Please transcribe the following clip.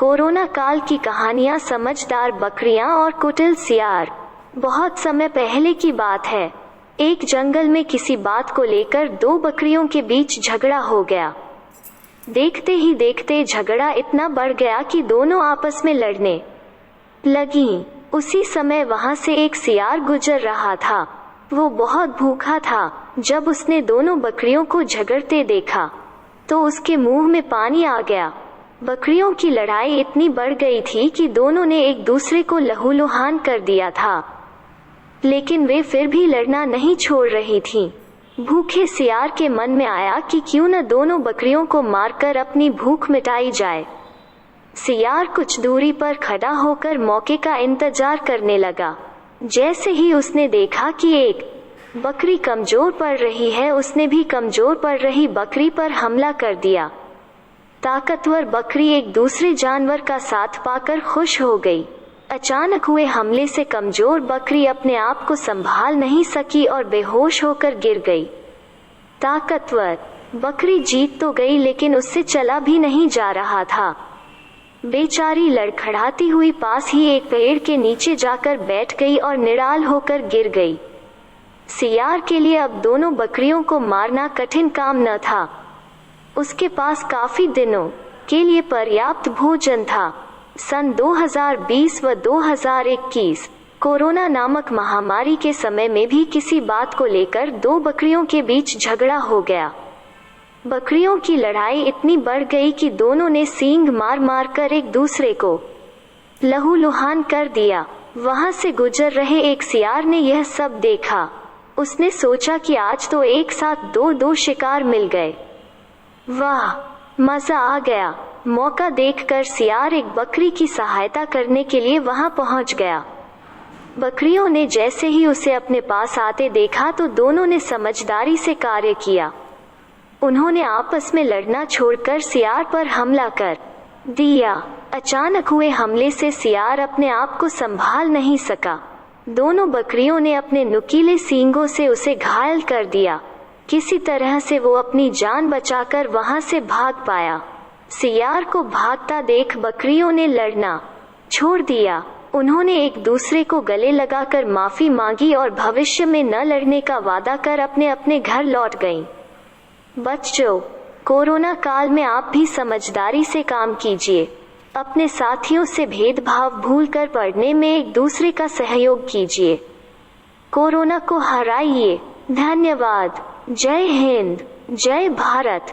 Corona काल की कहानियां, समझदार बकरियां और कुटिल सियार। बहुत समय पहले की बात है। एक जंगल में किसी बात को लेकर दो बकरियों के बीच झगड़ा हो गया। देखते ही देखते झगड़ा इतना बढ़ गया कि दोनों आपस में लड़ने लगीं। उसी समय वहां से एक सियार गुजर रहा था। वो बहुत भूखा था। जब उसने दोनों बकरियों को झगड़ते देखा तो उसके मुंह में पानी आ गया। बकरियों की लड़ाई इतनी बढ़ गई थी कि दोनों ने एक दूसरे को लहूलुहान कर दिया था, लेकिन वे फिर भी लड़ना नहीं छोड़ रही थीं। भूखे सियार के मन में आया कि क्यों न दोनों बकरियों को मारकर अपनी भूख मिटाई जाए। सियार कुछ दूरी पर खड़ा होकर मौके का इंतजार करने लगा। जैसे ही उसने देखा कि एक बकरी कमजोर पड़ रही है, उसने भी कमजोर पड़ रही बकरी पर हमला कर दिया। ताकतवर बकरी एक दूसरे जानवर का साथ पाकर खुश हो गई। अचानक हुए हमले से कमजोर बकरी अपने आप को संभाल नहीं सकी और बेहोश होकर गिर गई। ताकतवर बकरी जीत तो गई, लेकिन उससे चला भी नहीं जा रहा था। बेचारी लड़खड़ाती हुई पास ही एक पेड़ के नीचे जाकर बैठ गई और निराल होकर गिर गई। सियार के लिए अब दोनों बकरियों को मारना कठिन काम न था। उसके पास काफी दिनों के लिए पर्याप्त भोजन था। सन 2020 व 2021 कोरोना नामक महामारी के समय में भी किसी बात को लेकर दो बकरियों के बीच झगड़ा हो गया। बकरियों की लड़ाई इतनी बढ़ गई कि दोनों ने सींग मार मार कर एक दूसरे को लहूलुहान कर दिया। वहां से गुजर रहे एक सियार ने यह सब देखा। उसने सोचा कि आज तो एक साथ दो शिकार मिल गए। वाह, मजा आ गया। मौका देखकर सियार एक बकरी की सहायता करने के लिए वहां पहुंच गया। बकरियों ने जैसे ही उसे अपने पास आते देखा तो दोनों ने समझदारी से कार्य किया। उन्होंने आपस में लड़ना छोड़कर सियार पर हमला कर दिया। अचानक हुए हमले से सियार अपने आप को संभाल नहीं सका। दोनों बकरियों ने अपने नुकीले सींगों से उसे घायल कर दिया। किसी तरह से वो अपनी जान बचाकर वहां से भाग पाया। सियार को भागता देख बकरियों ने लड़ना छोड़ दिया। उन्होंने एक दूसरे को गले लगाकर माफी मांगी और भविष्य में न लड़ने का वादा कर अपने अपने घर लौट गईं। बच्चों, कोरोना काल में आप भी समझदारी से काम कीजिए। अपने साथियों से भेदभाव भूलकर पढ़ने में एक दूसरे का सहयोग कीजिए। कोरोना को हराइए। धन्यवाद। जय हिंद, जय भारत।